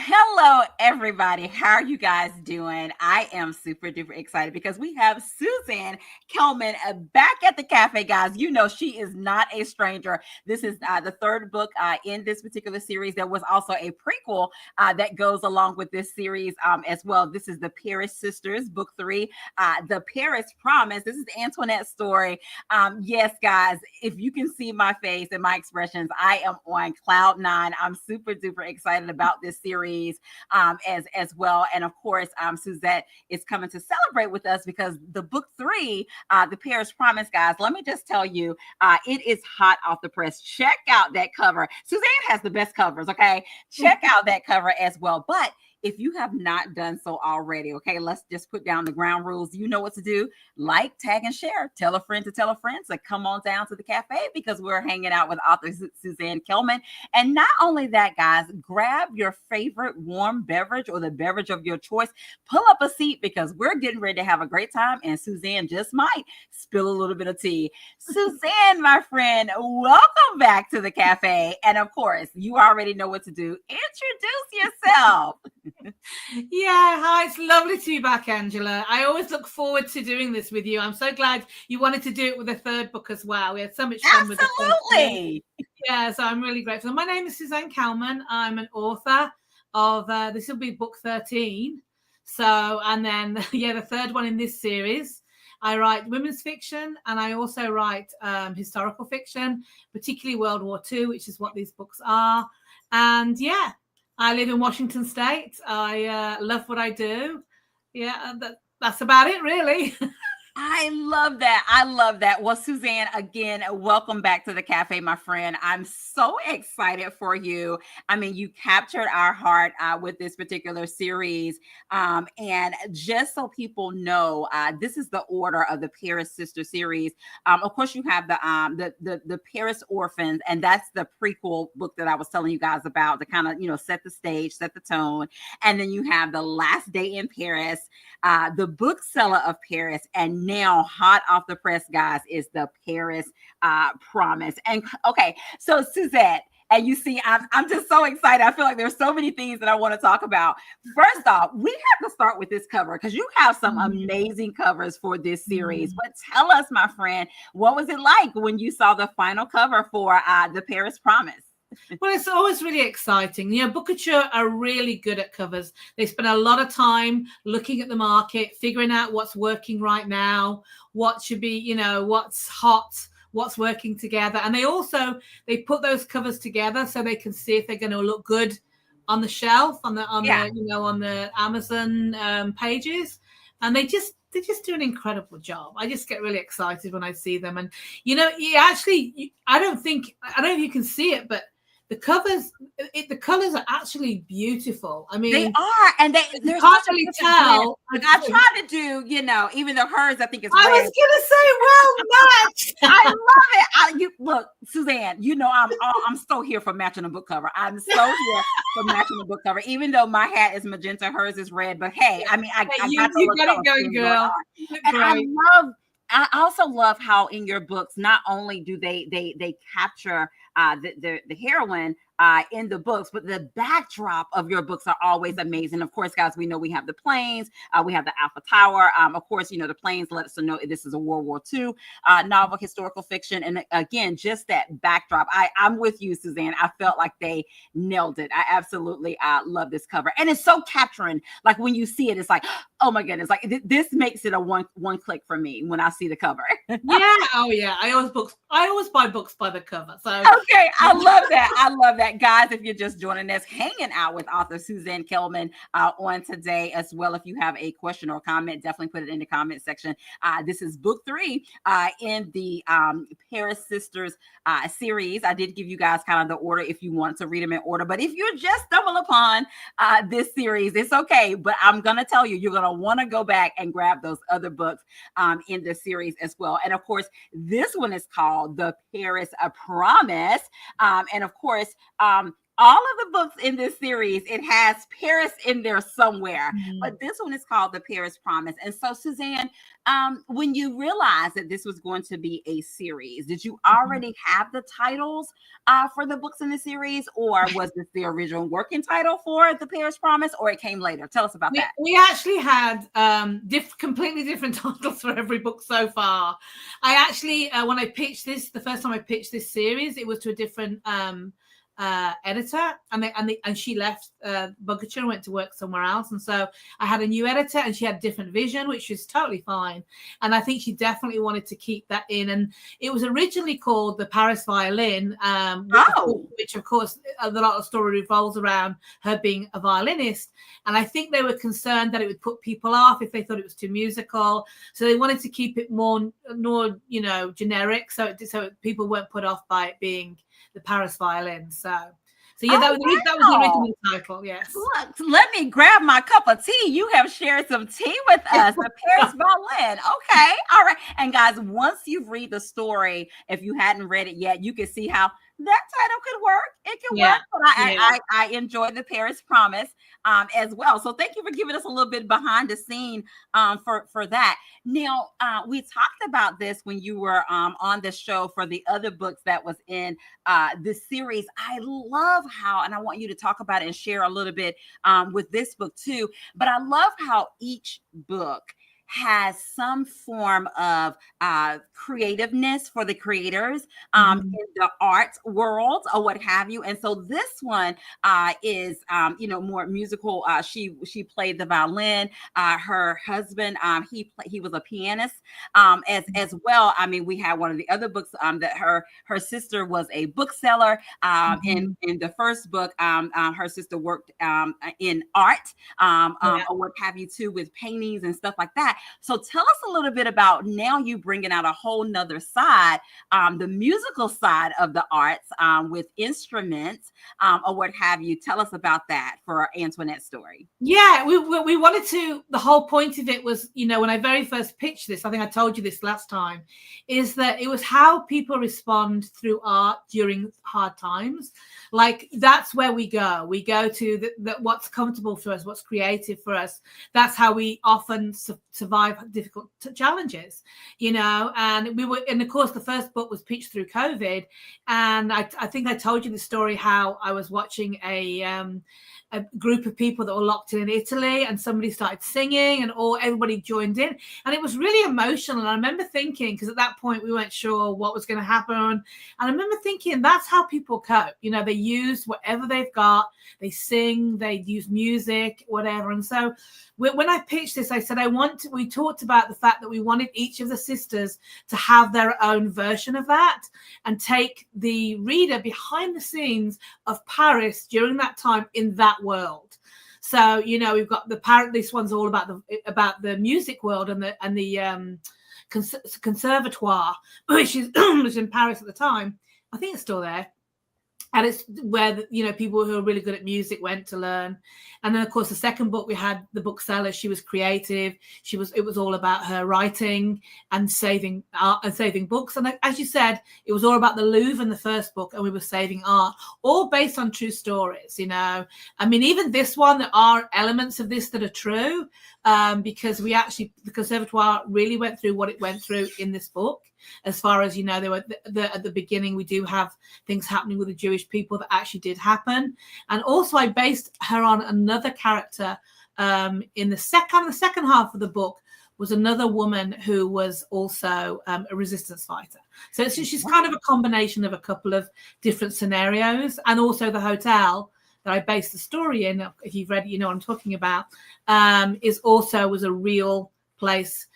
Hello, everybody. How are you guys doing? I am super duper excited because we have Suzanne Kelman back at the cafe, guys. You know, she is not a stranger. This is the third book in this particular series. There was also a prequel that goes along with this series as well. This is the Paris Sisters, book 3, The Paris Promise. This is Antoinette's story. Yes, guys, if you can see my face and my expressions, I am on cloud 9. I'm super duper excited about this series as well. And of course, Suzette is coming to celebrate with us because the book 3, The Paris Promise, guys, let me just tell you, it is hot off the press. Check out that cover. Suzanne has the best covers, okay? Check out that cover as well. But if you have not done so already, okay, let's just put down the ground rules. You know what to do. Like, tag, and share. Tell a friend to tell a friend. So come on down to the cafe because we're hanging out with author Suzanne Kelman. And not only that, guys, grab your favorite warm beverage or the beverage of your choice. Pull up a seat because we're getting ready to have a great time. And Suzanne just might spill a little bit of tea. Suzanne, my friend, welcome back to the cafe. And of course, you already know what to do. Introduce yourself. Yeah, hi, it's lovely to be back, Angela. I always look forward to doing this with you. I'm so glad you wanted to do it with the third book as well. We had so much fun with the first Absolutely. Yeah, so I'm really grateful. My name is Suzanne Kelman. I'm an author of, this will be book 13. So, and then, the third one in this series. I write women's fiction and I also write historical fiction, particularly World War II, which is what these books are. And yeah, I live in Washington State. I love what I do. Yeah, that's about it, really. I love that. I love that. Well, Suzanne, again, welcome back to the cafe, my friend. I'm so excited for you. I mean, you captured our heart with this particular series. And just so people know, this is the order of the Paris Sister series. Of course, you have the Paris Orphans, and that's the prequel book that I was telling you guys about to kind of, set the stage, set the tone. And then you have The Last Day in Paris, The Bookseller of Paris, and now hot off the press, guys, is The Paris Promise. And okay, so Suzette, and you see, I'm just so excited. I feel like there's so many things that I want to talk about. First off, we have to start with this cover because you have some amazing covers for this series. But tell us, my friend, what was it like when you saw the final cover for The Paris Promise? Well, it's always really exciting. Bookouture are really good at covers. They spend a lot of time looking at the market, figuring out what's working right now, what should be, what's hot, what's working together. And they put those covers together so they can see if they're going to look good on the shelf, on the Amazon pages. And they just do an incredible job. I just get really excited when I see them. And, I don't know if you can see it, but the colors are actually beautiful. I mean, they are, and they're hard to tell. I try to do, even though hers, I think it's red. I was gonna say, well matched. I love it. Look, Suzanne, I'm so here for matching a book cover. I'm so here for matching a book cover, even though my hat is magenta, hers is red. But hey, I mean, I got it going, girl. And I also love how in your books, not only do they capture the heroine in the books, but the backdrop of your books are always amazing. Of course, guys, we know we have the planes, we have the Alpha Tower. Of course, the planes let us know this is a World War II novel, historical fiction. And again, just that backdrop. I'm with you, Suzanne. I felt like they nailed it. I absolutely love this cover. And it's so capturing. Like when you see it, it's like, oh my goodness, like this makes it a one click for me when I see the cover. Yeah. Oh yeah. I always buy books by the cover. So okay, I love that. I love that. Guys, if you're just joining us, hanging out with author Suzanne Kelman on today as well. If you have a question or comment, definitely put it in the comment section. This is book 3 in the Paris Sisters series. I did give you guys kind of the order if you want to read them in order, but if you just stumble upon this series, it's okay. But I'm going to tell you, you're going to want to go back and grab those other books in the series as well. And of course, this one is called The Paris Promise. And of course, all of the books in this series, it has Paris in there somewhere, Mm. but this one is called The Paris Promise. And so, Suzanne, when you realized that this was going to be a series, did you Mhm. already have the titles for the books in the series, or was this the original working title for The Paris Promise, or it came later? Tell us about that. We actually had completely different titles for every book so far. I actually, when I pitched this, the first time I pitched this series, it was to a different editor, and she left Bugature and went to work somewhere else. And so I had a new editor, and she had different vision, which is totally fine. And I think she definitely wanted to keep that in. And it was originally called The Paris Violin, which of course a lot of story revolves around her being a violinist. And I think they were concerned that it would put people off if they thought it was too musical. So they wanted to keep it more generic, so people weren't put off by it being The Paris Violin. So yeah, that was the original title. Yes. Look, let me grab my cup of tea. You have shared some tea with us. The Paris Violin. Okay. All right. And guys, once you read the story, if you hadn't read it yet, you can see how that title could work. It can work. But I enjoy The Paris Promise as well. So thank you for giving us a little bit behind the scene for that. Now, we talked about this when you were on the show for the other books that was in this series. I love how, and I want you to talk about it and share a little bit with this book too, but I love how each book has some form of creativeness for the creators in the art world or what have you. And so this one is, more musical. She played the violin. Her husband, he was a pianist as well. I mean, we had one of the other books that her sister was a bookseller. In the first book, her sister worked in art or what have you too, with paintings and stuff like that. So tell us a little bit about now you bringing out a whole nother side, the musical side of the arts with instruments or what have you. Tell us about that for Antoinette's story. Yeah, we wanted to, the whole point of it was, when I very first pitched this, I think I told you this last time, is that it was how people respond through art during hard times. Like, that's where we go. We go to what's comfortable for us, what's creative for us. That's how we often survive difficult challenges, and of course, the first book was pitched through COVID. And I think I told you the story, how I was watching a group of people that were locked in Italy, and somebody started singing and everybody joined in, and it was really emotional. And I remember thinking, because at that point we weren't sure what was going to happen, and I remember thinking, that's how people cope. They use whatever they've got, they sing, they use music, whatever. And so when I pitched this, I said we talked about the fact that we wanted each of the sisters to have their own version of that and take the reader behind the scenes of Paris during that time in that world. So, we've got this one's all about the music world and the conservatoire, which was in Paris at the time. I think it's still there. And it's where people who are really good at music went to learn. And then, of course, the second book, we had the bookseller. She was creative. It was all about her writing and saving art and saving books. And as you said, it was all about the Louvre in the first book, and we were saving art, all based on true stories. I mean, even this one, there are elements of this that are true, because the Conservatoire really went through what it went through in this book. As far as they were at the beginning, we do have things happening with the Jewish people that actually did happen. And also, I based her on another character in the second half of the book. Was another woman who was also a resistance fighter. So she's kind of a combination of a couple of different scenarios. And also the hotel that I based the story in, if you've read it, you know what I'm talking about, was a real place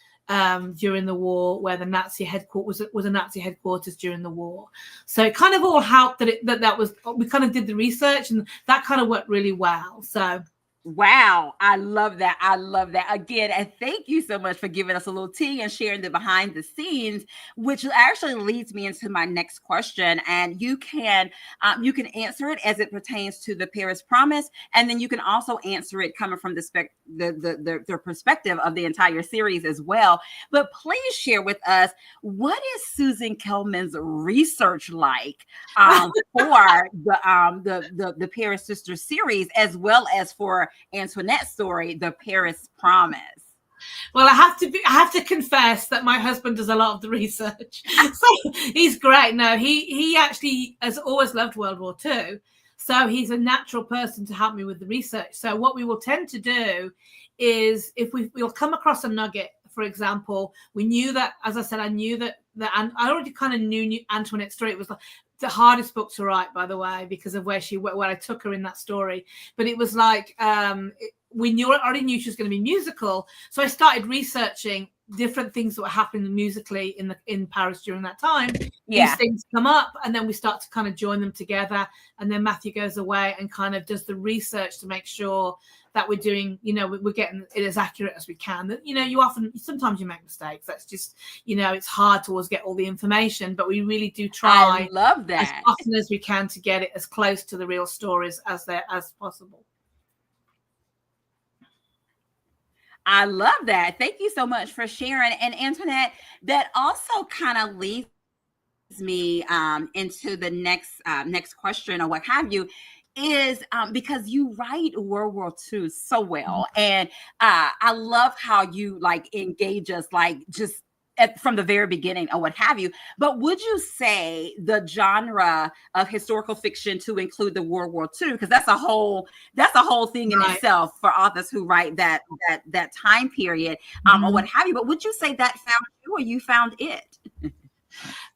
during the war, where the Nazi headquarters was a Nazi headquarters during the war. So it kind of all helped that we kind of did the research, and that kind of worked really well. So Wow, I love that. I love that. Again, and thank you so much for giving us a little tea and sharing the behind the scenes, which actually leads me into my next question. And you can answer it as it pertains to the Paris Promise, and then you can also answer it coming from the perspective of the entire series as well. But please share with us, what is Susan Kelman's research like for the Paris Sisters series, as well as for Antoinette's story, The Paris Promise? Well, I have to confess that my husband does a lot of the research. So he's great. No, he actually has always loved World War II. So he's a natural person to help me with the research. So what we will tend to do is, if we'll come across a nugget, for example, we knew that, as I said, I knew that and I already kind of knew Antoinette's story. It was the hardest book to write, by the way, because of where I took her in that story. But it was like, we already knew she was going to be musical. So I started researching different things that were happening musically in Paris during that time. Yeah. These things come up, and then we start to kind of join them together. And then Matthew goes away and kind of does the research to make sure that we're doing, we're getting it as accurate as we can. That, sometimes you make mistakes. That's just, it's hard to always get all the information, but we really do try. I love that. As often as we can to get it as close to the real stories as possible. I love that. Thank you so much for sharing. And Antoinette, that also kind of leads me into the next question or what have you, is because you write World War II so well. And I love how you engage us just from the very beginning or what have you. But would you say the genre of historical fiction to include the World War II, because that's a whole thing in itself for authors who write that time period or what have you, but would you say that found you or you found it?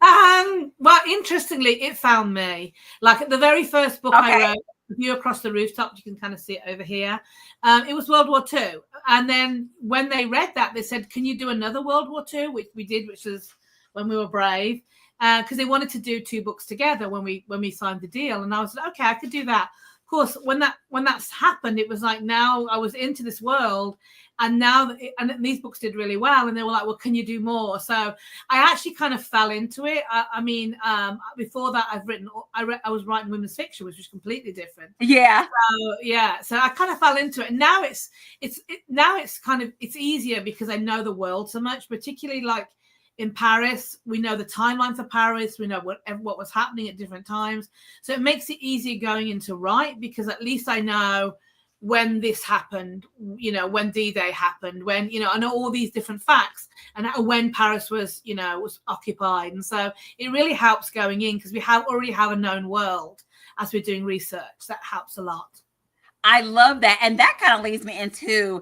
Well, interestingly, it found me. Like the very first book I wrote, View Across the Rooftop, you can kind of see it over here. It was World War II. And then when they read that, they said, can you do another World War II? Which we did, which was When We Were Brave, because they wanted to do 2 books together when we signed the deal. And I was like, okay, I could do that. Of course, when that's happened, it was like, now I was into this world, and and these books did really well, and they were like, well, can you do more? So I actually kind of fell into it. Before that, I was writing women's fiction, which was completely different. Yeah. So I kind of fell into it, and now it's easier because I know the world so much, particularly like in Paris. We know the timeline for Paris. We know what was happening at different times. So it makes it easier going into write, because at least I know when this happened, when D-Day happened, when, I know all these different facts, and when Paris was occupied. And so it really helps going in, because we already have a known world as we're doing research. That helps a lot. I love that. And that kind of leads me into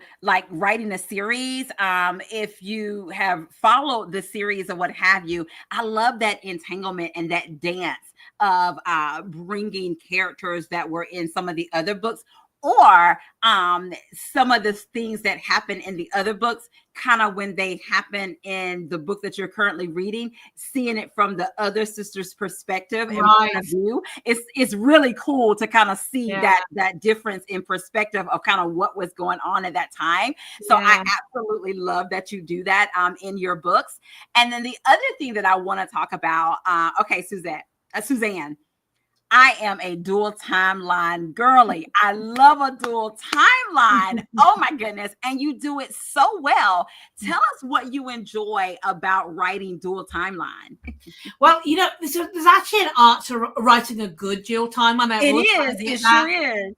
writing a series. If you have followed the series or what have you, I love that entanglement and that dance of bringing characters that were in some of the other books, or some of the things that happen in the other books, kind of when they happen in the book that you're currently reading, seeing it from the other sister's perspective and point of view. It's really cool to kind of see that difference in perspective of kind of what was going on at that time. So I absolutely love that you do that in your books. And then the other thing that I want to talk about, Suzanne, I am a dual timeline girly. I love a dual timeline. Oh my goodness. And you do it so well. Tell us what you enjoy about writing dual timeline. Well, there's actually an art to writing a good dual timeline. It sure is.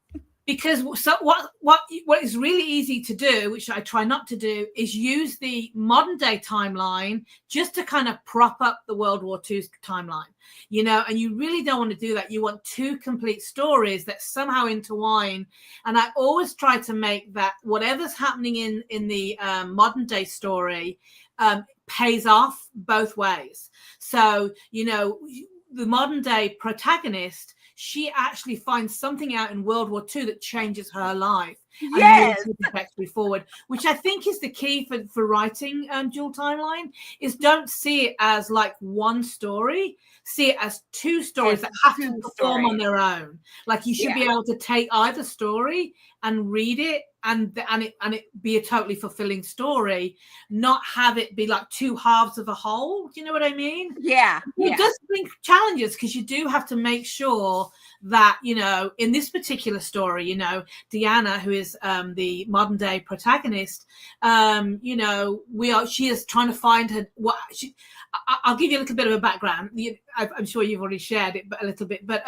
Because what is really easy to do, which I try not to do, is use the modern day timeline just to kind of prop up the World War II timeline, and you really don't want to do that. You want 2 complete stories that somehow intertwine. And I always try to make that whatever's happening in the modern day story pays off both ways. So, the modern day protagonist, she actually finds something out in World War II that changes her life and moves Yes. the trajectory forward, which I think is the key for writing dual timeline, is don't see it as like one story, see it as two stories As that have to two perform on stories. their own. Like you should Yeah. be able to take either story and read it and it be a totally fulfilling story, not have it be like two halves of a whole. Do you know what I mean? Yeah. It does bring challenges because you do have to make sure that, you know, in this particular story, you know, Deanna, who is the modern day protagonist, you know, she is trying to find her. I'll give you a little bit of a background. I'm sure you've already shared it, but a little bit. But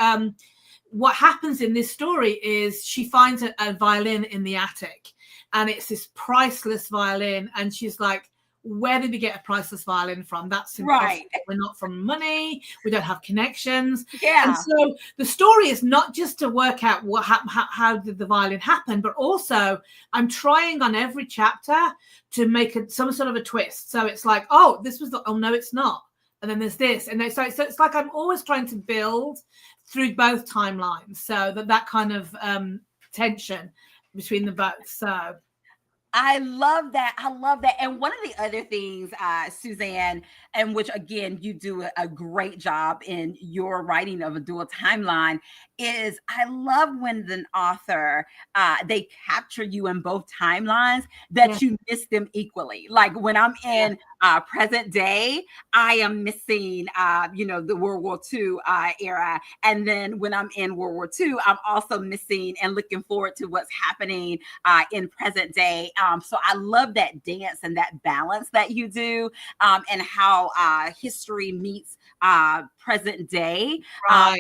what happens in this story is she finds a violin in the attic, and it's this priceless violin, and she's like, where did we get a priceless violin from? That's impossible. Right. We're not from money. We don't have connections. Yeah. And so the story is not just to work out what how did the violin happen, but also I'm trying on every chapter to make some sort of a twist. So it's like, oh, this was oh no, it's not. And then there's this. And so it's like I'm always trying to build through both timelines. So that kind of tension between the both. So I love that. I love that. And one of the other things, Suzanne, and which again, you do a great job in your writing of a dual timeline, is I love when the author, they capture you in both timelines, that you miss them equally. Like when I'm in present day, I am missing, you know, the World War II era. And then when I'm in World War II, I'm also missing and looking forward to what's happening in present day. So I love that dance and that balance that you do, and how history meets present day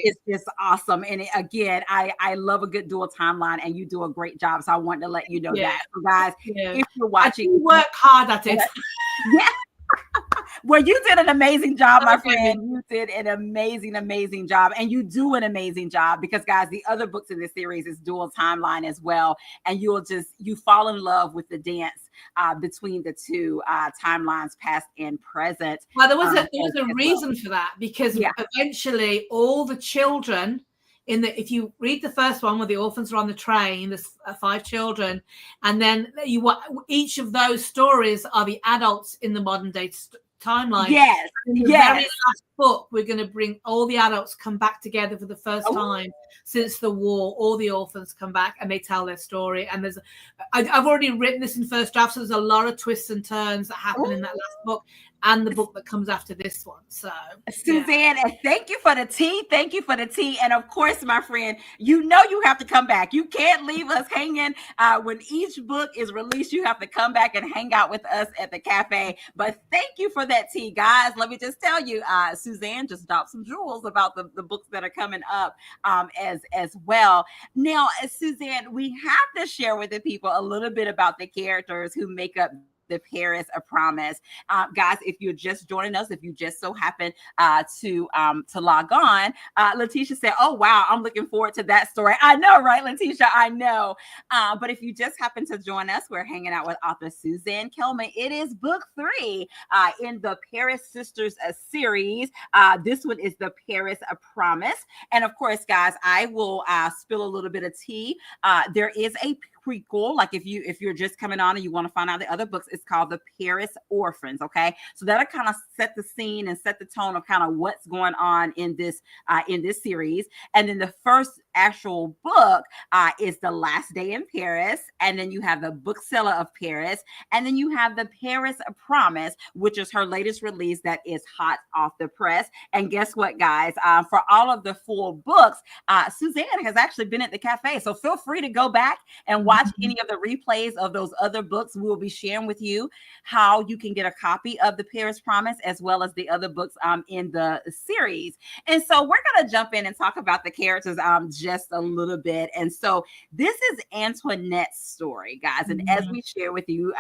is just awesome. And again, I love a good dual timeline, and you do a great job. So I wanted to let you know that. So guys, if you're watching, work hard at it. Yeah. Well, you did an amazing job, my friend. You did an amazing job. And you do an amazing job because, guys, the other books in this series is dual timeline as well. And you fall in love with the dance between the two timelines, past and present. Well, there was a reason for that, because eventually all the children if you read the first one where the orphans are on the train, there's 5 children, and then each of those stories are the adults in the modern day timeline. Yes. In the very last book, we're going to bring all the adults come back together for the first time since the war. All the orphans come back and they tell their story. And I've already written this in first draft, so there's a lot of twists and turns that happen in that last book and the book that comes after this one. So Suzanne, and thank you for the tea. Thank you for the tea. And of course, my friend, you know you have to come back. You can't leave us hanging. When each book is released, you have to come back and hang out with us at the cafe. But thank you for that tea, guys. Let me just tell you, Suzanne just dropped some jewels about the books that are coming up as well. Now, Suzanne, we have to share with the people a little bit about the characters who make up the Paris A Promise. Guys, if you're just joining us, if you just so happen to log on, Letitia said, oh, wow, I'm looking forward to that story. I know, right, Letitia? I know. But if you just happen to join us, we're hanging out with author Suzanne Kelman. It is book 3 in the Paris Sisters series. This one is the Paris A Promise. And of course, guys, I will spill a little bit of tea. There is a prequel, like if you're just coming on and you want to find out the other books, it's called The Paris Orphans. Okay, so that'll kind of set the scene and set the tone of kind of what's going on in this series. And then the first actual book is The Last Day in Paris, and then you have The Bookseller of Paris, and then you have The Paris Promise, which is her latest release that is hot off the press. And guess what, guys? For all of the full books, Suzanne has actually been at the cafe, so feel free to go back and watch any of the replays of those other books. We will be sharing with you how you can get a copy of The Paris Promise as well as the other books in the series. And so we're going to jump in and talk about the characters just a little bit. And so this is Antoinette's story, guys. And as we share with you,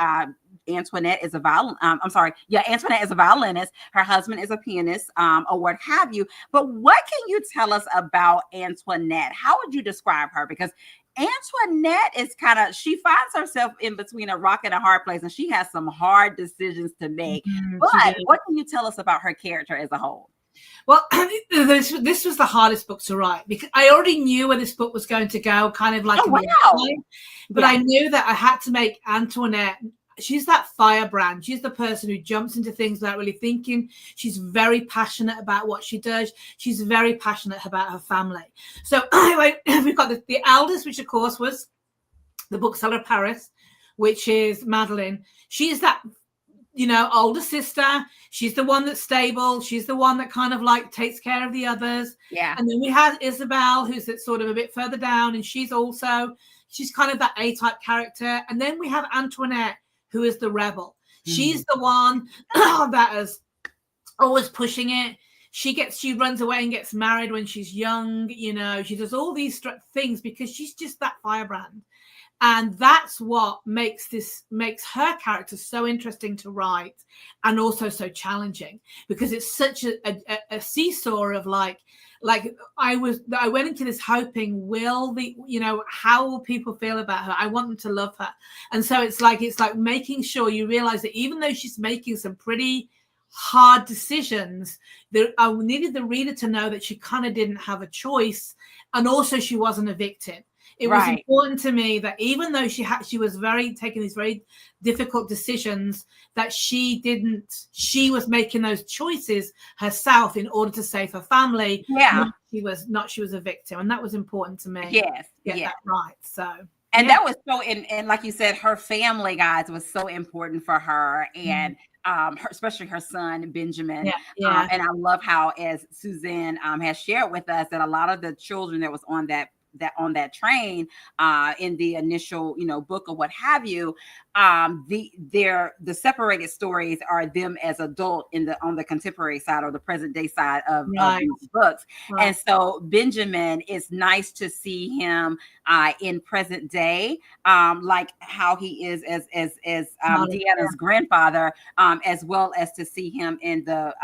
Antoinette is a Antoinette is a violinist. Her husband is a pianist, or what have you. But what can you tell us about Antoinette? How would you describe her? Because Antoinette is she finds herself in between a rock and a hard place, and she has some hard decisions to make. But what can you tell us about her character as a whole? Well, this was the hardest book to write because I already knew where this book was going to go, kind of like Oh, wow. but I knew that I had to make Antoinette. She's that firebrand. She's the person who jumps into things without really thinking. She's very passionate about what she does. She's very passionate about her family. So we've got the eldest, which of course was the bookseller of Paris, which is Madeline. She's that, older sister. She's the one that's stable. She's the one that kind of like takes care of the others. Yeah. And then we have Isabel, who's sort of a bit further down, and she's kind of that A-type character. And then we have Antoinette, who is the rebel. She's the one that is always pushing it. She runs away and gets married when she's young. She does all these things because she's just that firebrand. And that's what makes her character so interesting to write and also so challenging, because it's such a seesaw of like I went into this hoping, how will people feel about her? I want them to love her. And so it's like making sure you realize that even though she's making some pretty hard decisions, I needed the reader to know that she kind of didn't have a choice, and also she wasn't a victim. It was important to me that even though she was taking these very difficult decisions, that she was making those choices herself in order to save her family. Yeah. She was a victim. And that was important to me. Yes. Get that right. So. And that was so, and like you said, her family, guys, was so important for her. And especially her son, Benjamin. Yeah. And I love how, as Suzanne has shared with us, that a lot of the children that was on that train in the initial book or what have you, the separated stories are them as adult on the contemporary side or the present day side of these books. And so Benjamin, is nice to see him in present day, like how he is as Deanna's grandfather, as well as to see him in the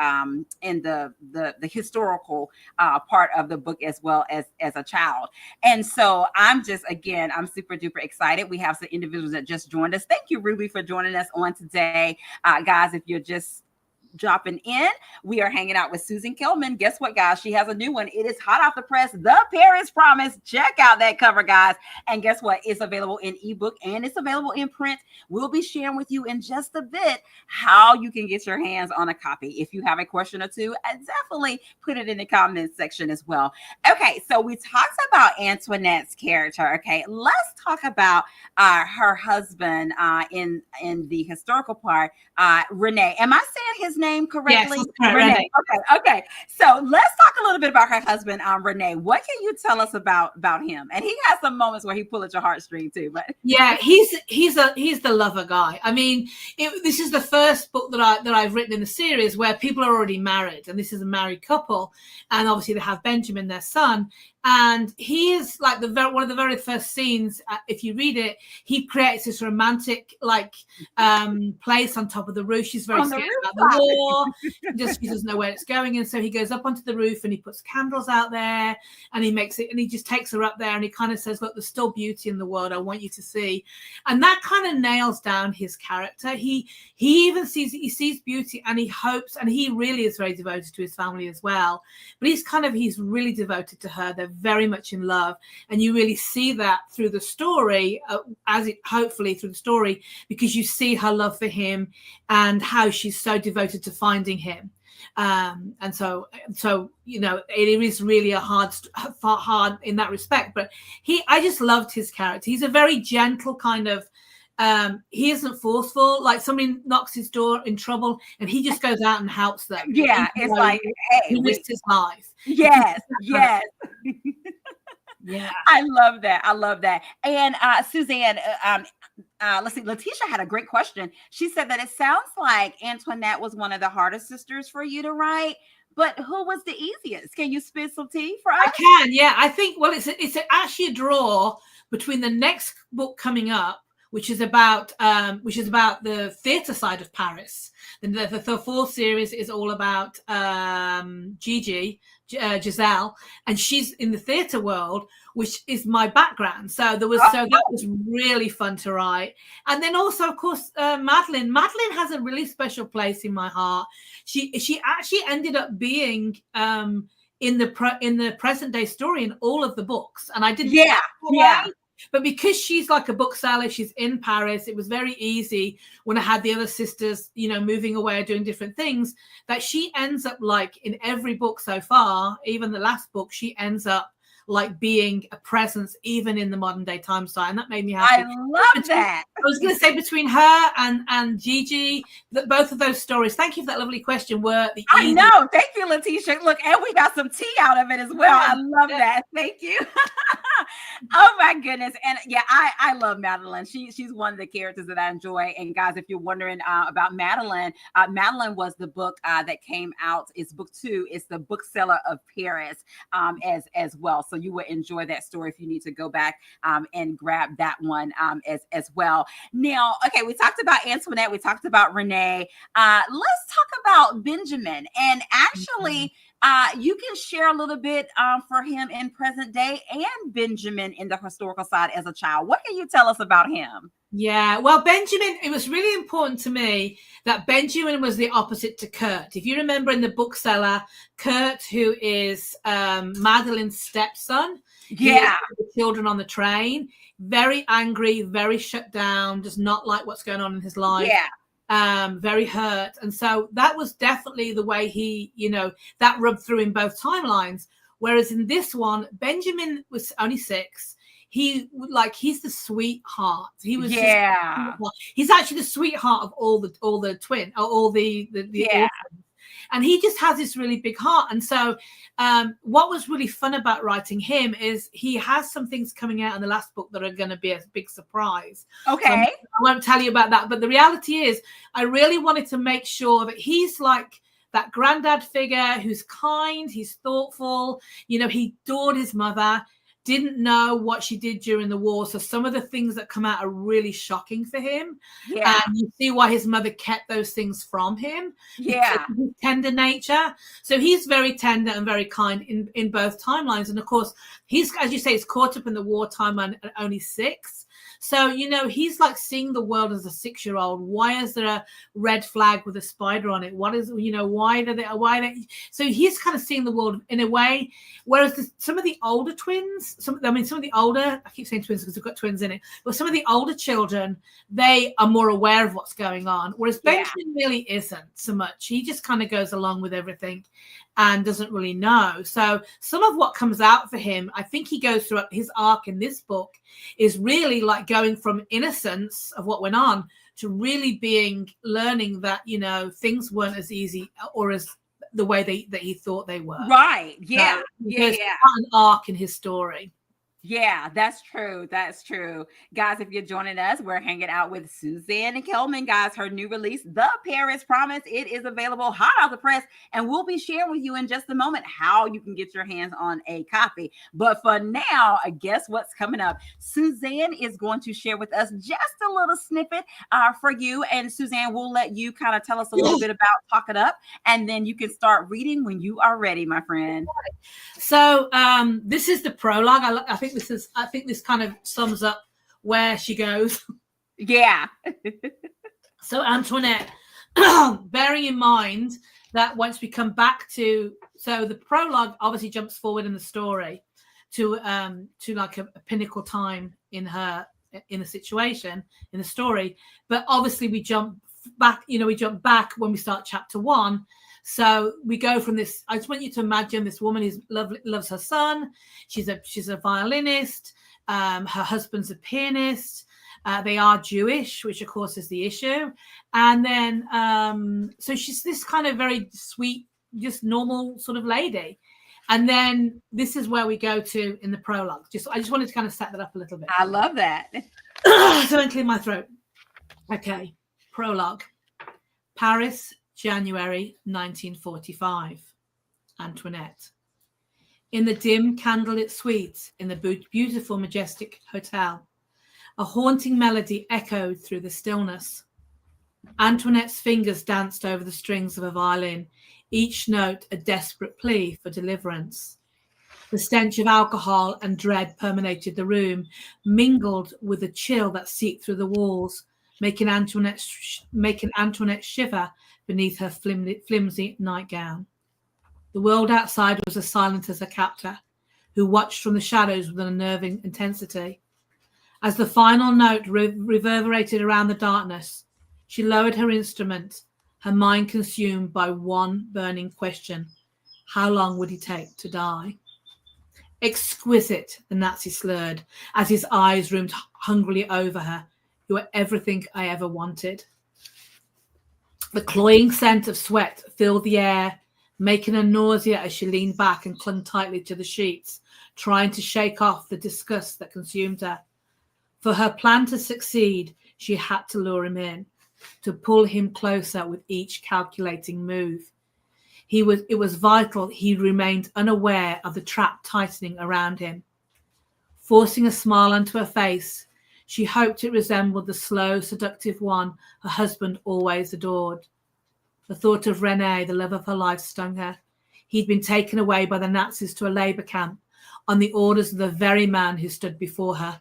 historical part of the book, as well as a child. And so I'm super duper excited. We have some individuals that just joined us. Thank you, Ruby, for joining us on today. Guys, if you're just dropping in, we are hanging out with Suzanne Kelman. Guess what, guys? She has a new one. It is hot off the press, The Paris Promise. Check out that cover, guys. And guess what? It's available in ebook and it's available in print. We'll be sharing with you in just a bit how you can get your hands on a copy. If you have a question or two, definitely put it in the comments section as well. Okay, so we talked about Antoinette's character. Okay, let's talk about her husband in the historical part, Renee. Am I saying his name correctly? Yes, Renee. Okay. So let's talk a little bit about her husband, Renee. What can you tell us about him? And he has some moments where he pulls at your heartstring too. But yeah, he's the lover guy. I mean, this is the first book that I've written in the series where people are already married, and this is a married couple, and obviously they have Benjamin, their son. And he is like one of the very first scenes. If you read it, he creates this romantic place on top of the roof. She's very scared about the war. She doesn't know where it's going, and so he goes up onto the roof and he puts candles out there, and he just takes her up there, and he kind of says, "Look, there's still beauty in the world. I want you to see." And that kind of nails down his character. He even sees beauty, and he hopes, and he really is very devoted to his family as well. But he's really devoted to her. They're very much in love, and you really see that through the story, hopefully through the story, because you see her love for him and how she's so devoted to finding him. And so it is really a hard in that respect. But I just loved his character. He's a very gentle kind of. He isn't forceful. Like somebody knocks his door in trouble, and he just goes out and helps them. Yeah, it's like, hey, he risked his life. Yes. Yeah. I love that. And Suzanne, let's see, Letitia had a great question. She said that it sounds like Antoinette was one of the hardest sisters for you to write, but who was the easiest? Can you spit some tea for us? I can, yeah. I think, well, it's actually a draw between the next book coming up, which is about the theatre side of Paris. The fourth series is all about Giselle, and she's in the theatre world, which is my background. So that was really fun to write. And then also, of course, Madeline. Madeline has a really special place in my heart. She actually ended up being in the present day story in all of the books, and I didn't. Yeah. But because she's like a bookseller, she's in Paris, it was very easy when I had the other sisters, moving away or doing different things, that she ends up like in every book so far, even the last book, she ends up like being a presence even in the modern day time style, and that made me happy. I love that. I was going to say between her and Gigi, that both of those stories, thank you for that lovely question, were the I know. Thank you, Letitia. Look, and we got some tea out of it as well. I love that. Thank you. Oh my goodness. And yeah, I love Madeline. She's one of the characters that I enjoy. And guys, if you're wondering about Madeline, Madeline was the book that came out. It's book 2. It's the Bookseller of Paris as well. So you will enjoy that story if you need to go back and grab that one as well. Now, okay, we talked about Antoinette. We talked about Renee. Let's talk about Benjamin. And actually, you can share a little bit for him in present day and Benjamin in the historical side as a child. What can you tell us about him? Yeah, well, Benjamin, it was really important to me that Benjamin was the opposite to Kurt. If you remember in the Bookseller, Kurt, who is Madeline's stepson, the children on the train, very angry, very shut down, does not like what's going on in his life. Very hurt. And so that was definitely the way he, that rubbed through in both timelines. Whereas in this one, Benjamin was only 6. He's the sweetheart. He was he's actually the sweetheart of all the orphans. And he just has this really big heart. And so what was really fun about writing him is he has some things coming out in the last book that are going to be a big surprise. Okay. So I won't tell you about that. But the reality is I really wanted to make sure that he's like that granddad figure who's kind, he's thoughtful. He adored his mother, didn't know what she did during the war. So some of the things that come out are really shocking for him. Yeah. And you see why his mother kept those things from him. Yeah. His tender nature. So he's very tender and very kind in both timelines. And of course, he's, as you say, he's caught up in the war timeline at only 6. So, he's like seeing the world as a 6-year-old. Why is there a red flag with a spider on it? What is, so he's kind of seeing the world in a way, whereas some of the older twins, some of the older, I keep saying twins because we've got twins in it, but some of the older children, they are more aware of what's going on. Whereas Benjamin really isn't so much. He just kind of goes along with everything and doesn't really know. So some of what comes out for him, I think he goes through his arc in this book is really like going from innocence of what went on to really learning that, things weren't as easy or as the way that he thought they were. Right. Yeah. There's an arc in his story. Yeah, that's true. That's true. Guys, if you're joining us, we're hanging out with Suzanne Kelman, guys. Her new release, The Paris Promise. It is available hot off the press, and we'll be sharing with you in just a moment how you can get your hands on a copy. But for now, guess what's coming up? Suzanne is going to share with us just a little snippet for you. And Suzanne, we'll let you kind of tell us a little bit about Talk It Up, and then you can start reading when you are ready, my friend. So this is the prologue. I think this kind of sums up where she goes. Yeah. So Antoinette, bearing in mind that once we come back to, so the prologue obviously jumps forward in the story to like a pinnacle time in the situation in the story, but obviously we jump back when we start chapter 1. So we go from this. I just want you to imagine this woman who loves her son. She's a violinist. Her husband's a pianist. They are Jewish, which of course is the issue. And then so she's this kind of very sweet, just normal sort of lady. And then this is where we go to in the prologue. I just wanted to kind of set that up a little bit. I love that. So I clear my throat. Okay, prologue. Paris, January 1945. Antoinette. In the dim candlelit suite in the beautiful, majestic hotel, a haunting melody echoed through the stillness. Antoinette's fingers danced over the strings of a violin, each note a desperate plea for deliverance. The stench of alcohol and dread permeated the room, mingled with the chill that seeped through the walls, making Antoinette shiver beneath her flimsy nightgown. The world outside was as silent as her captor, who watched from the shadows with an unnerving intensity. As the final note reverberated around the darkness, she lowered her instrument, her mind consumed by one burning question. How long would he take to die? Exquisite, the Nazi slurred, as his eyes roamed hungrily over her. You are everything I ever wanted. The cloying scent of sweat filled the air, making her nausea as she leaned back and clung tightly to the sheets, trying to shake off the disgust that consumed her. For her plan to succeed, she had to lure him in, to pull him closer with each calculating move. It was vital he remained unaware of the trap tightening around him. Forcing a smile onto her face, she hoped it resembled the slow, seductive one her husband always adored. The thought of René, the love of her life, stung her. He'd been taken away by the Nazis to a labor camp on the orders of the very man who stood before her.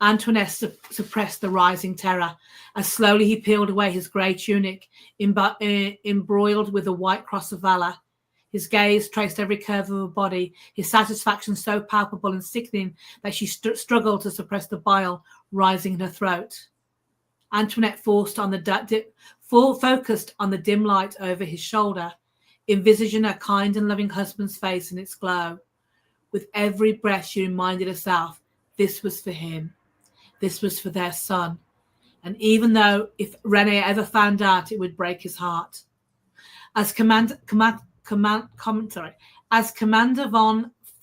Antoinette suppressed the rising terror as slowly he peeled away his grey tunic, embroiled with the white cross of valour. His gaze traced every curve of her body, his satisfaction so palpable and sickening that she struggled to suppress the bile rising in her throat. Antoinette focused on the dim light over his shoulder, envisaging her kind and loving husband's face in its glow. With every breath, she reminded herself, this was for him. This was for their son. And even though if René ever found out, it would break his heart. As Commander von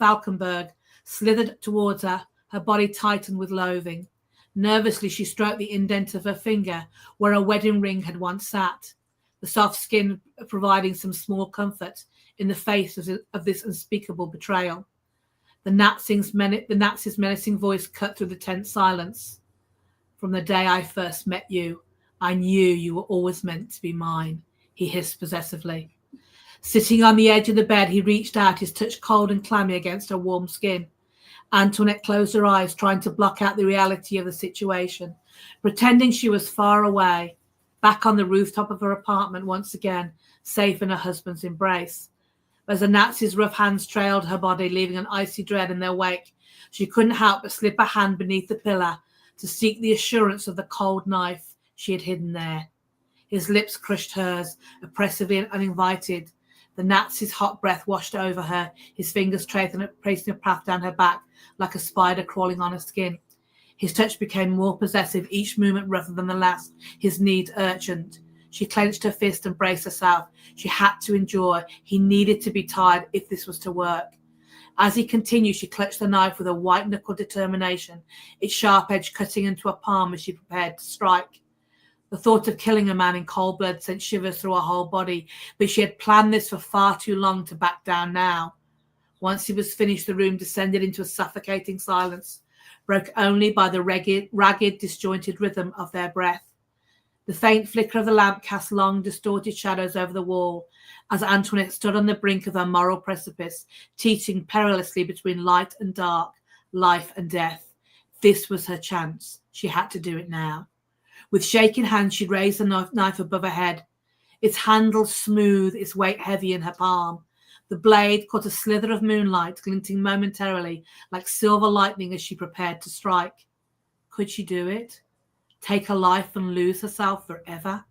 Falkenberg slithered towards her, her body tightened with loathing. Nervously, she stroked the indent of her finger where a wedding ring had once sat, the soft skin providing some small comfort in the face of this unspeakable betrayal. The Nazi's menacing voice cut through the tense silence. From the day I first met you, I knew you were always meant to be mine, he hissed possessively. Sitting on the edge of the bed, he reached out, his touch cold and clammy against her warm skin. Antoinette closed her eyes, trying to block out the reality of the situation, pretending she was far away, back on the rooftop of her apartment once again, safe in her husband's embrace. As the Nazi's rough hands trailed her body, leaving an icy dread in their wake, she couldn't help but slip a hand beneath the pillow to seek the assurance of the cold knife she had hidden there. His lips crushed hers, oppressive and uninvited. The Nazi's hot breath washed over her, his fingers tracing a path down her back like a spider crawling on her skin. His touch became more possessive, each movement rougher than the last, his needs urgent. She clenched her fist and braced herself. She had to endure. He needed to be tired if this was to work. As he continued, she clutched the knife with a white-knuckled determination, its sharp edge cutting into her palm as she prepared to strike. The thought of killing a man in cold blood sent shivers through her whole body, but she had planned this for far too long to back down now. Once he was finished, the room descended into a suffocating silence, broke only by the ragged, disjointed rhythm of their breath. The faint flicker of the lamp cast long, distorted shadows over the wall as Antoinette stood on the brink of her moral precipice, teetering perilously between light and dark, life and death. This was her chance. She had to do it now. With shaking hands, she raised the knife above her head, its handle smooth, its weight heavy in her palm. The blade caught a slither of moonlight, glinting momentarily like silver lightning as she prepared to strike. Could she do it? Take her life and lose herself forever?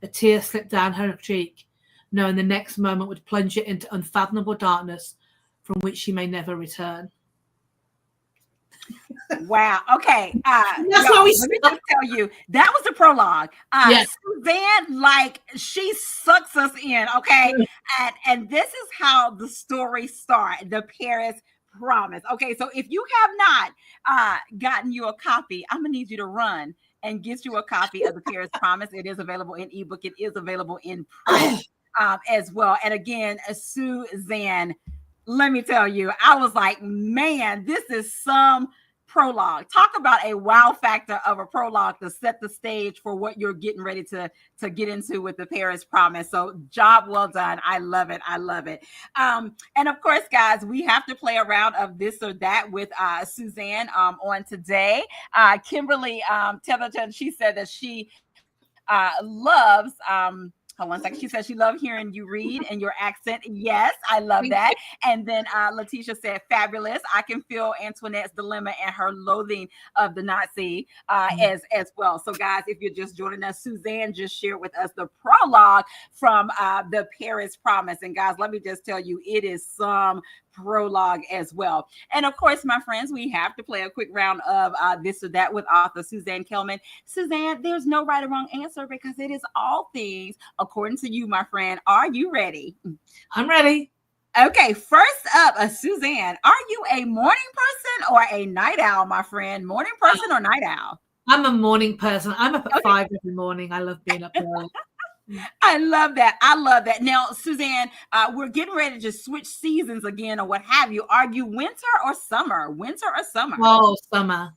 A tear slipped down her cheek, knowing the next moment would plunge it into unfathomable darkness from which she may never return. Wow. Okay. That's let me just tell you, that was the prologue. Yes. Suzanne, like, she sucks us in. Okay. And this is how the story starts. The Paris Promise. Okay. So if you have not gotten you a copy, I'm gonna need you to run and get you a copy of the Paris Promise. It is available in ebook. It is available in print as well. And again, Suzanne, let me tell you, I was like, man, this is some prologue. Talk about a wow factor of a prologue to set the stage for what you're getting ready to get into with the Paris Promise. So job well done. I love it. I love it. And of course, guys, we have to play a round of this or that with Suzanne on today. Kimberly Templeton, she said that she loves hold on a second. She says she loves hearing you read and your accent. Yes, I love Thank that. you. And then Letitia said, fabulous. I can feel Antoinette's dilemma and her loathing of the Nazi as well. So, guys, if you're just joining us, Suzanne just shared with us the prologue from the Paris Promise. And, guys, let me just tell you, it is some prologue as well. And of course, my friends, we have to play a quick round of this or that with author Suzanne Kelman. Suzanne, there's no right or wrong answer because it is all things according to you, my friend. Are you ready? I'm ready. Okay, first up, Suzanne, are you a morning person or a night owl, my friend? Morning person or night owl? I'm a morning person. I'm up at 5 every morning. I love being up early. I love that. I love that. Now, Suzanne, we're getting ready to switch seasons again or what have you. Are you winter or summer? Winter or summer? Oh, summer.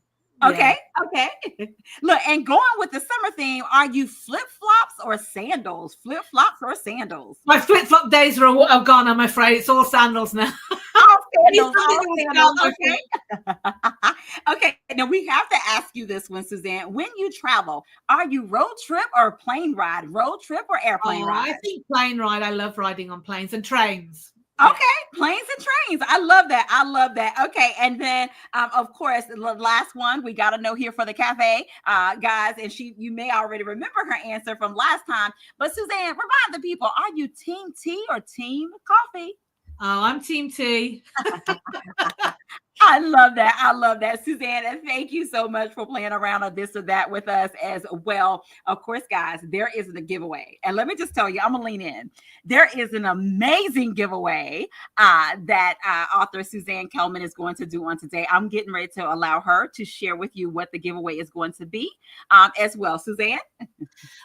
Okay. Yeah. Okay. Look, and going with the summer theme, are you flip-flops or sandals? Flip-flops or sandals? My flip-flop days are gone, I'm afraid. It's all sandals now. All sandals. Okay. Okay. Now we have to ask you this one, Suzanne. When you travel, are you road trip or plane ride? Road trip or airplane ride? I think plane ride. I love riding on planes and trains. Okay, planes and trains. I love that. I love that. Okay, and then of course the last one we got to know here for the cafe, guys. And you may already remember her answer from last time, but Suzanne, remind the people: are you team tea or team coffee? Oh, I'm team tea. I love that. I love that, Suzanne. And thank you so much for playing around on this or that with us as well. Of course, guys, there is a giveaway. And let me just tell you, I'm going to lean in. There is an amazing giveaway that author Suzanne Kelman is going to do on today. I'm getting ready to allow her to share with you what the giveaway is going to be as well. Suzanne?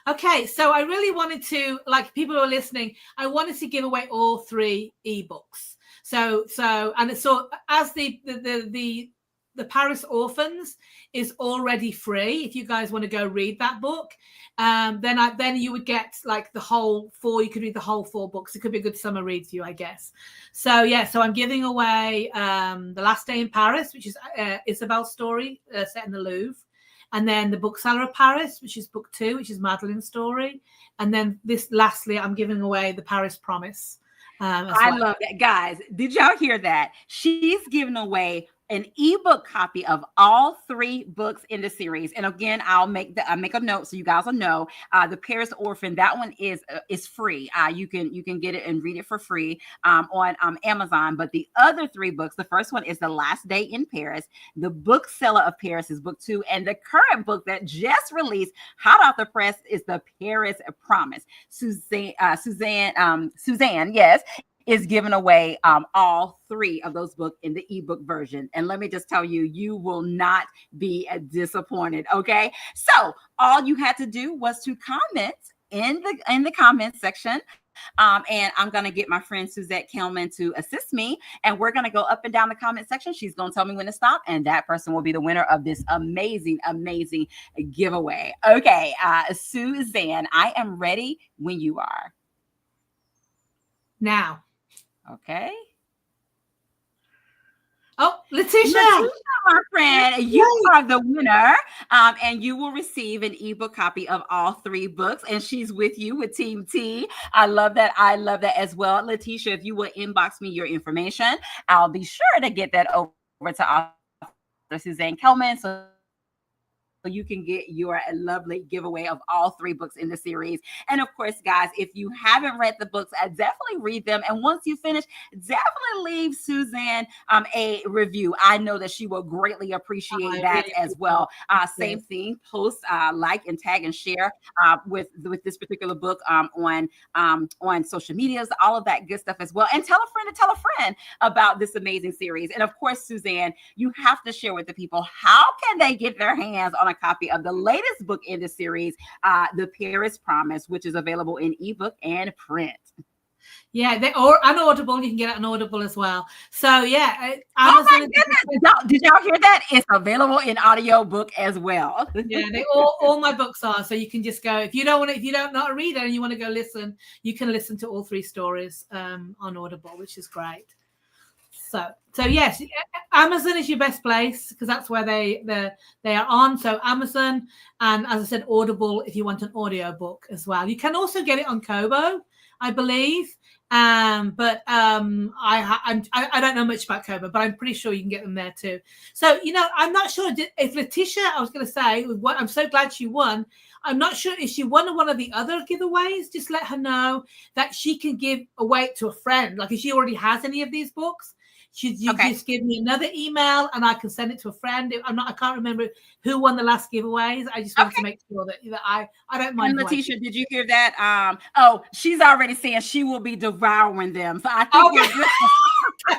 Okay, so I really wanted to, like people who are listening, I wanted to give away all 3 ebooks. So as the Paris Orphans is already free. If you guys want to go read that book, then you would get like the whole 4. You could read the whole 4 books. It could be a good summer read for you, I guess. So yeah, so I'm giving away The Last Day in Paris, which is Isabel's story set in the Louvre. And then The Bookseller of Paris, which is book 2, which is Madeline's story. And then lastly, I'm giving away The Paris Promise. I love that. Guys, did y'all hear that? She's giving away an ebook copy of all 3 books in the series. And again, I'll make a note so you guys will know. The Paris Orphan, that one is free. You can get it and read it for free on Amazon. But the other 3 books, the first one is The Last Day in Paris. The Bookseller of Paris is book 2, and the current book that just released, hot off the press, is The Paris Promise. Suzanne, yes, is giving away all 3 of those books in the ebook version. And let me just tell you, you will not be disappointed. Okay. So all you had to do was to comment in the comment section. And I'm going to get my friend Suzanne Kelman to assist me. And we're going to go up and down the comment section. She's going to tell me when to stop. And that person will be the winner of this amazing, amazing giveaway. Okay. Suzanne, I am ready when you are. Now. Okay. Oh, Letitia, my friend, you are the winner, and you will receive an ebook copy of all 3 books. And she's with you with Team T. I love that. I love that as well. Letitia, if you will inbox me your information, I'll be sure to get that over to author Suzanne Kelman so you can get your lovely giveaway of all 3 books in the series. And of course, guys, if you haven't read the books, definitely read them. And once you finish, definitely leave Suzanne a review. I know that she will greatly appreciate that as well. Same thing, post, like, and tag and share with this particular book on social medias, all of that good stuff as well. And tell a friend about this amazing series. And of course, Suzanne, you have to share with the people, how can they get their hands on a copy of the latest book in the series, The Paris Promise, which is available in ebook and print? Yeah, they or Audible. You can get it on Audible as well. So yeah, Oh my Amazon. goodness. Did y'all hear that? It's available in audiobook as well. Yeah, they all my books are. So you can just go if you don't want to, if you don't not a reader and you want to go listen, you can listen to all 3 stories on Audible, which is great. So yes, Amazon is your best place because that's where they are on. So Amazon, and as I said, Audible if you want an audio book as well. You can also get it on Kobo, I believe. But I don't know much about Kobo, but I'm pretty sure you can get them there too. So I'm not sure if Letitia. I was going to say, I'm so glad she won. I'm not sure if she won one of the other giveaways. Just let her know that she can give away to a friend. Like if she already has any of these books, should you just give me another email and I can send it to a friend? I can't remember who won the last giveaways. I just wanted to make sure that I don't mind. And Letitia, did you hear that? She's already saying she will be devouring them. So I think we're good.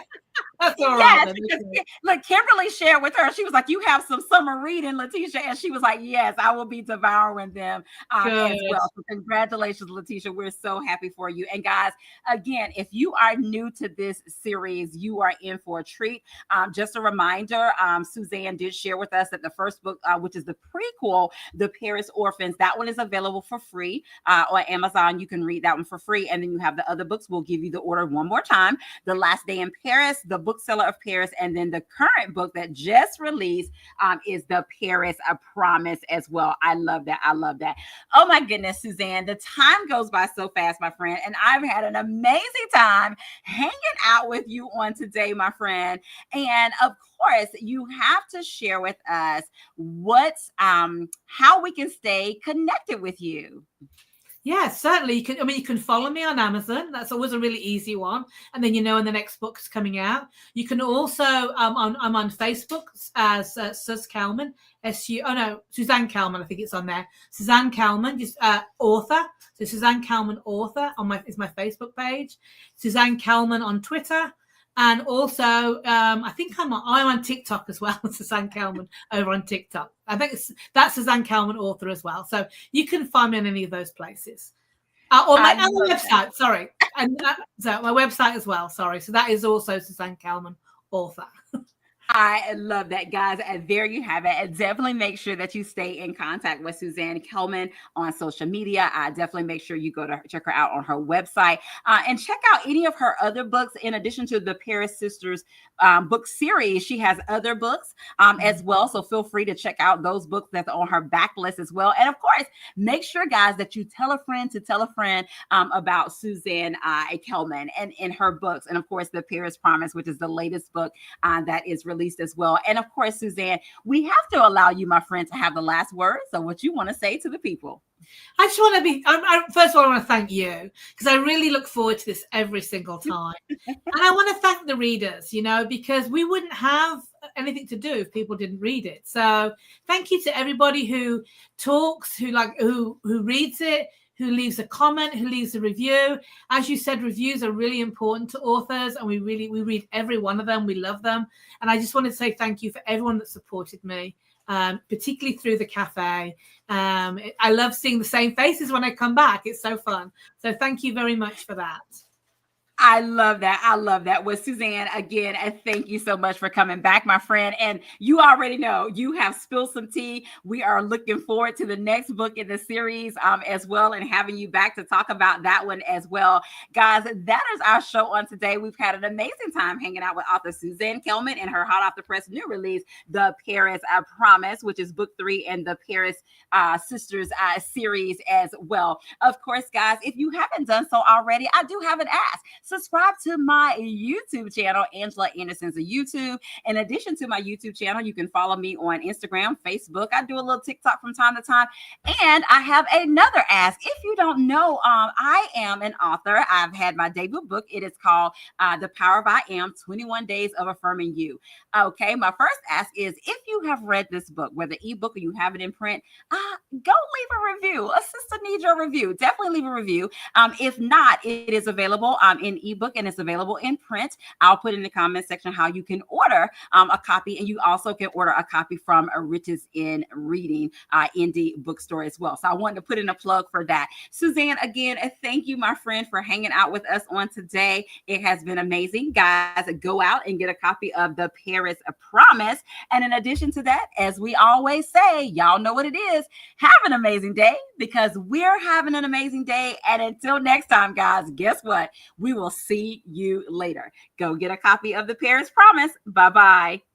That's all right. Yes, look, Kimberly shared with her. She was like, "You have some summer reading, Letitia," and she was like, "Yes, I will be devouring them as well." So congratulations, Letitia. We're so happy for you. And guys, again, if you are new to this series, you are in for a treat. Just a reminder, Suzanne did share with us that the first book, which is the prequel, The Paris Orphans, that one is available for free on Amazon. You can read that one for free, and then you have the other books. We'll give you the order one more time: The Last Day in Paris, The Bookseller of Paris, and then the current book that just released is The Paris, I Promise as well. I love that. I love that. Oh my goodness, Suzanne, the time goes by so fast, my friend, and I've had an amazing time hanging out with you on today, my friend. And of course, you have to share with us how we can stay connected with you. Yeah, certainly. You can follow me on Amazon. That's always a really easy one. And then when the next book's coming out. You can also I'm on Facebook as Suz Kelman. Suzanne Kelman. I think it's on there. Suzanne Kelman, just author. So Suzanne Kelman, author, is my Facebook page. Suzanne Kelman on Twitter. And also, I think I'm on TikTok as well. Suzanne Kelman over on TikTok. I think that's Suzanne Kelman, author as well. So you can find me on any of those places. Or my website, sorry. And so my website as well, sorry. So that is also Suzanne Kelman, author. I love that, guys. And there you have it. And definitely make sure that you stay in contact with Suzanne Kelman on social media. Definitely make sure you go to check her out on her website and check out any of her other books. In addition to the Paris Sisters book series, she has other books as well. So feel free to check out those books that's on her backlist as well. And of course, make sure, guys, that you tell a friend about Suzanne Kelman and in her books. And of course, The Paris Promise, which is the latest book that is released as well. And of course, Suzanne, we have to allow you, my friend, to have the last word. So what you want to say to the people? I just want to first of all, I want to thank you because I really look forward to this every single time. And I want to thank the readers, because we wouldn't have anything to do if people didn't read it. So thank you to everybody who talks, who reads it, who leaves a comment, who leaves a review. As you said, reviews are really important to authors, and we read every one of them. We love them. And I just wanted to say thank you for everyone that supported me, particularly through the cafe. I love seeing the same faces when I come back. It's so fun. So thank you very much for that. I love that. I love that. Well, Suzanne, again, thank you so much for coming back, my friend. And you already know you have spilled some tea. We are looking forward to the next book in the series as well, and having you back to talk about that one as well. Guys, that is our show on today. We've had an amazing time hanging out with author Suzanne Kelman and her hot off the press new release, The Paris, I Promise, which is book 3 in the Paris Sisters series as well. Of course, guys, if you haven't done so already, I do have an ask. Subscribe to my YouTube channel, Angela Anderson's YouTube. In addition to my YouTube channel, you can follow me on Instagram, Facebook. I do a little TikTok from time to time. And I have another ask. If you don't know, I am an author. I've had my debut book. It is called The Power of I Am, 21 Days of Affirming You. Okay, my first ask is, if you have read this book, whether ebook or you have it in print, go leave a review. A sister needs your review. Definitely leave a review. If not, it is available in in ebook and it's available in print. I'll put in the comment section how you can order a copy, and you also can order a copy from a Riches in Reading indie bookstore as well. So I wanted to put in a plug for that. Suzanne, again, thank you, my friend, for hanging out with us on today. It has been amazing. Guys, go out and get a copy of The Paris Promise. And in addition to that, as we always say, y'all know what it is. Have an amazing day, because we're having an amazing day. And until next time, guys, guess what? We will see you later. Go get a copy of The Paris Promise. Bye-bye.